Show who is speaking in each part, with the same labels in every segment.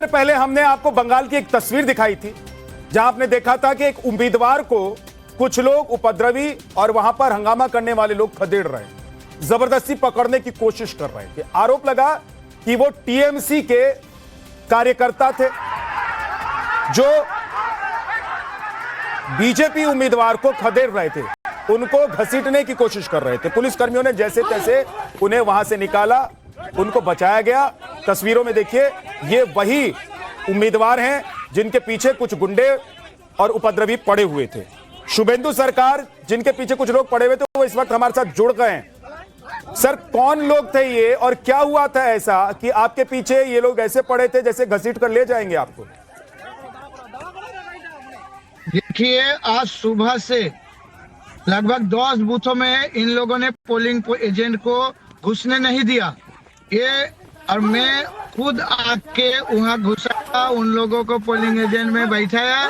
Speaker 1: पहले हमने आपको बंगाल की एक तस्वीर दिखाई थी जहां आपने देखा था कि एक उम्मीदवार को कुछ लोग उपद्रवी और वहां पर हंगामा करने वाले लोग खदेड़ रहे हैं, जबरदस्ती पकड़ने की कोशिश कर रहे थे। आरोप लगा कि वो टीएमसी के कार्यकर्ता थे जो बीजेपी उम्मीदवार को खदेड़ रहे थे, उनको घसीटने की कोशिश कर रहे थे। पुलिसकर्मियों ने जैसे तैसे उन्हें वहां से निकाला, उनको बचाया गया। तस्वीरों में देखिए, ये वही उम्मीदवार हैं जिनके पीछे कुछ गुंडे और उपद्रवी पड़े हुए थे। शुभेंदु सरकार जिनके पीछे कुछ लोग पड़े हुए थे, वो इस वक्त हमारे साथ जुड़ गए हैं। सर, कौन लोग थे ये और क्या हुआ था ऐसा कि आपके पीछे ये लोग ऐसे पड़े थे जैसे घसीट कर ले जाएंगे आपको?
Speaker 2: देखिए, आज सुबह से लगभग 10 बूथों में इन लोगों ने पोलिंग एजेंट को घुसने नहीं दिया। और मैं खुद आके वहाँ घुसा, उन लोगों को पोलिंग एजेंट में बैठाया।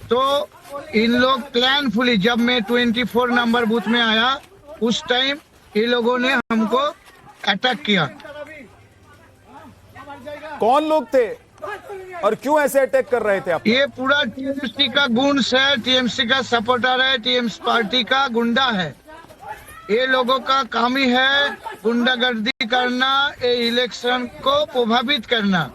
Speaker 2: तो इन लोग प्लानफुली, जब मैं 24 नंबर बूथ में आया उस टाइम इन लोगों ने हमको अटैक किया।
Speaker 1: कौन लोग थे और क्यों ऐसे अटैक कर रहे थे आप?
Speaker 2: ये पूरा टीएमसी का गुंड्स है, टीएमसी का सपोर्टर है, टीएमसी पार्टी का गुंडा है। ये लोगों का काम ही है गुंडागर्दी करना, ये इलेक्शन को प्रभावित करना।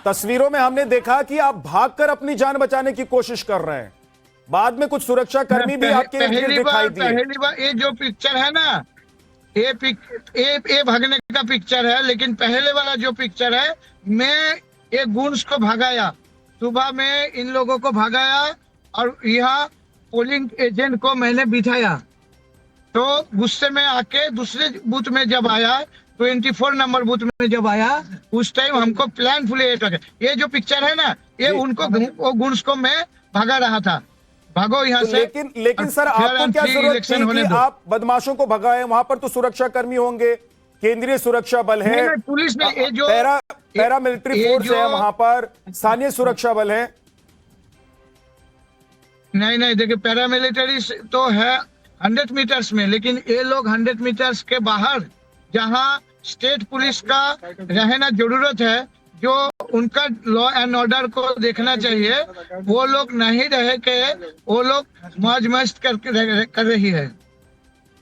Speaker 1: तस्वीरों में हमने देखा कि आप भागकर अपनी जान बचाने की कोशिश कर रहे हैं, बाद में कुछ सुरक्षा कर्मी भी आपके दिखाई दिए।
Speaker 2: पहली बार ये जो पिक्चर है ना, ये भागने का पिक्चर है, लेकिन पहले वाला जो पिक्चर है, मैं ये गुंड्स को भगाया। सुबह में इन लोगों को भगाया और यहाँ पोलिंग एजेंट को मैंने बिठाया। तो गुस्से में आके दूसरे बूथ में जब आया, 24 नंबर बूथ में जब आया, उस टाइम हमको प्लानफुली अटैक। ये जो पिक्चर है ना, ये उनको वो गुंड्स को मैं भगा रहा था, भागो यहाँ से।
Speaker 1: लेकिन सर, आपको क्या जरूरत थी कि आप बदमाशों को भगाए? वहां पर तो सुरक्षा कर्मी होंगे, केंद्रीय सुरक्षा बल है,
Speaker 2: पुलिस ने, ये जो
Speaker 1: पैरामिलिट्री फोर्स है, वहां पर स्थानीय सुरक्षा बल है।
Speaker 2: नहीं, देखिए, पैरामिलिट्री तो है 100 मीटर्स में, लेकिन ये लोग 100 मीटर्स के बाहर, जहां स्टेट पुलिस का रहना जरूरत है, जो उनका लॉ एंड ऑर्डर को देखना चाहिए, वो लोग नहीं रहे के वो लोग मौज मस्त कर रही है।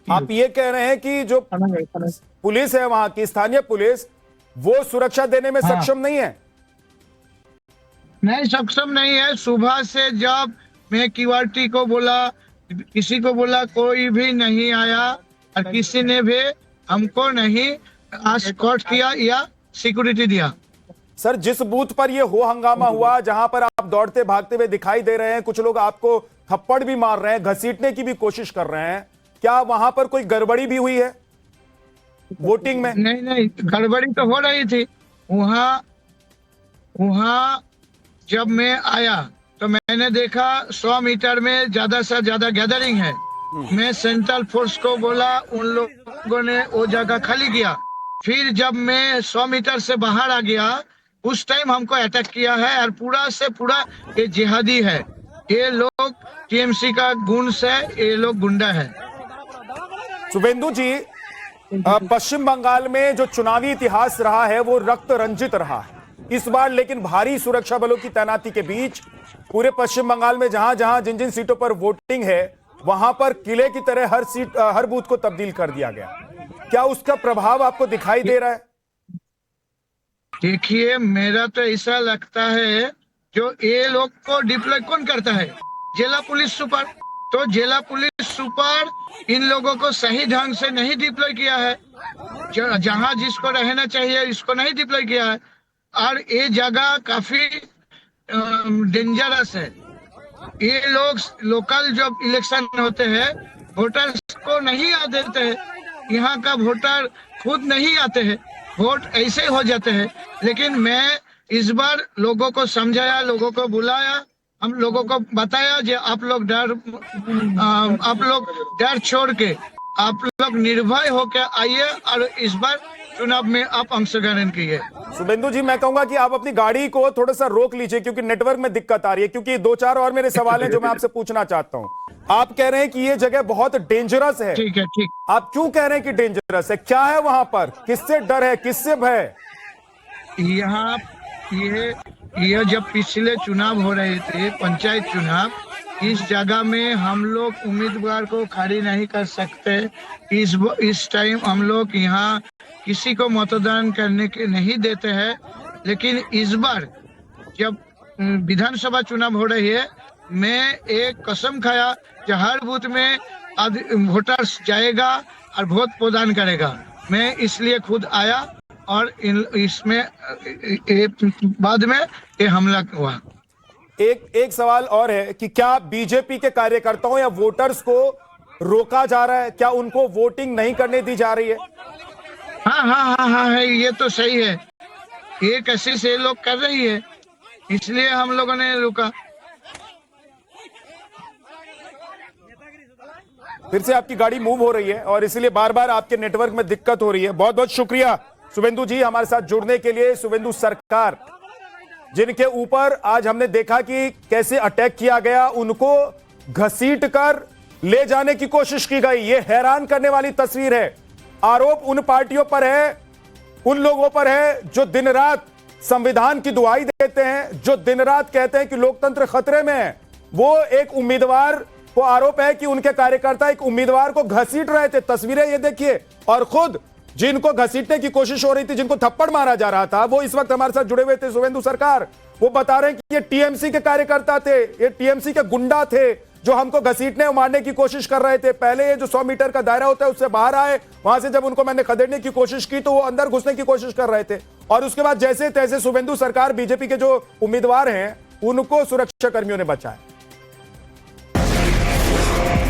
Speaker 1: आप ये कह रहे हैं कि जो पुलिस है वहां की स्थानीय पुलिस, वो सुरक्षा देने में सक्षम नहीं है?
Speaker 2: नहीं, सक्षम नहीं है। सुबह से जब मैं क्यूआरटी को बोला, किसी को बोला, कोई भी नहीं आया और किसी ने भी हमको नहीं एस्कॉर्ट किया या सिक्योरिटी दिया।
Speaker 1: सर, जिस बूथ पर ये हो हंगामा हुआ, जहां पर आप दौड़ते भागते हुए दिखाई दे रहे हैं, कुछ लोग आपको थप्पड़ भी मार रहे हैं, घसीटने की भी कोशिश कर रहे हैं, क्या वहां पर कोई गड़बड़ी भी हुई है वोटिंग में?
Speaker 2: नहीं, गड़बड़ी तो हो रही थी। वहाँ जब मैं आया तो मैंने देखा 100 मीटर में ज्यादा से ज्यादा गैदरिंग है। मैं सेंट्रल फोर्स को बोला, उन लोगों ने वो जगह खाली किया। फिर जब मैं 100 मीटर से बाहर आ गया, उस टाइम हमको अटैक किया है। और पूरा से पूरा ये जिहादी है, ये लोग टीएमसी का गुंड्स है, ये लोग गुंडा है।
Speaker 1: शुभेंदु जी, पश्चिम बंगाल में जो चुनावी इतिहास रहा है वो रक्त रंजित रहा है इस बार, लेकिन भारी सुरक्षा बलों की तैनाती के बीच पूरे पश्चिम बंगाल में जहां जहां जिन जिन सीटों पर वोटिंग है, वहां पर किले की तरह हर बूथ को तब्दील कर दिया गया। क्या उसका प्रभाव आपको दिखाई दे रहा है?
Speaker 2: देखिए, मेरा तो ऐसा लगता है, जो ये लोग को डिप्लॉय कौन करता है? जिला पुलिस सुपर। तो जिला पुलिस सुपर इन लोगों को सही ढंग से नहीं डिप्लॉय किया है। जहां जिसको रहना चाहिए, इसको नहीं डिप्लॉय किया है। और ये जगह काफी डेंजरस है। ये लोग लोकल जब इलेक्शन होते हैं, वोटर्स को नहीं आ देते हैं। यहाँ का वोटर खुद नहीं आते हैं, वोट ऐसे हो जाते हैं। लेकिन मैं इस बार लोगों को समझाया, लोगों को बुलाया, हम लोगों को बताया कि आप लोग डर छोड़ के आप लोग निर्भय होकर आइए और इस बार चुनाव में आप अंशग्रहण कीजिए।
Speaker 1: शुभेंदु जी, मैं कहूंगा कि आप अपनी गाड़ी को थोड़ा सा रोक लीजिए, क्योंकि नेटवर्क में दिक्कत आ रही है। क्योंकि 2-4 और मेरे सवाल हैं जो मैं आपसे पूछना चाहता हूं। आप कह रहे हैं कि ये जगह बहुत डेंजरस है।
Speaker 2: ठीक है, ठीक।
Speaker 1: आप क्यों कह रहे हैं कि डेंजरस है? क्या है वहां पर? किससे डर है, किससे भय?
Speaker 2: ये जब पिछले चुनाव हो रहे थे, पंचायत चुनाव, इस जगह में हम लोग उम्मीदवार को खड़ी नहीं कर सकते। इस टाइम हम लोग यहाँ किसी को मतदान करने के नहीं देते हैं। लेकिन इस बार जब विधानसभा चुनाव हो रही है, मैं एक कसम खाया कि हर बूथ में वोटर्स जाएगा और वोट प्रदान करेगा। मैं इसलिए खुद आया और इसमें बाद में ये हमला हुआ।
Speaker 1: एक सवाल और है कि क्या बीजेपी के कार्यकर्ताओं या वोटर्स को रोका जा रहा है? क्या उनको वोटिंग नहीं करने दी जा रही है?
Speaker 2: हाँ है, ये तो सही है। ये कैसे से लोग कर रही है, इसलिए हम लोगों ने रुका।
Speaker 1: फिर से आपकी गाड़ी मूव हो रही है और इसलिए बार बार आपके नेटवर्क में दिक्कत हो रही है। बहुत बहुत शुक्रिया शुभेंदु जी हमारे साथ जुड़ने के लिए। शुभेंदु सरकार, जिनके ऊपर आज हमने देखा कि कैसे अटैक किया गया, उनको घसीट कर ले जाने की कोशिश की गई। यह हैरान करने वाली तस्वीर है। आरोप उन पार्टियों पर है, उन लोगों पर है जो दिन रात संविधान की दुहाई देते हैं, जो दिन रात कहते हैं कि लोकतंत्र खतरे में है। वो एक उम्मीदवार को आरोप है कि उनके कार्यकर्ता एक उम्मीदवार को घसीट रहे थे। तस्वीरें ये देखिए, और खुद जिनको घसीटने की कोशिश हो रही थी, जिनको थप्पड़ मारा जा रहा था, वो इस वक्त हमारे साथ जुड़े हुए थे। शुभेंदु सरकार, वो बता रहे हैं कि ये टीएमसी के कार्यकर्ता थे, ये टीएमसी के गुंडा थे जो हमको घसीटने और मारने की कोशिश कर रहे थे। पहले ये जो 100 मीटर का दायरा होता है उससे बाहर आए, वहां से जब उनको मैंने खदेड़ने की कोशिश की तो वो अंदर घुसने की कोशिश कर रहे थे। और उसके बाद जैसे तैसे शुभेंदु सरकार, बीजेपी के जो उम्मीदवार हैं, उनको सुरक्षा कर्मियों ने बचाया।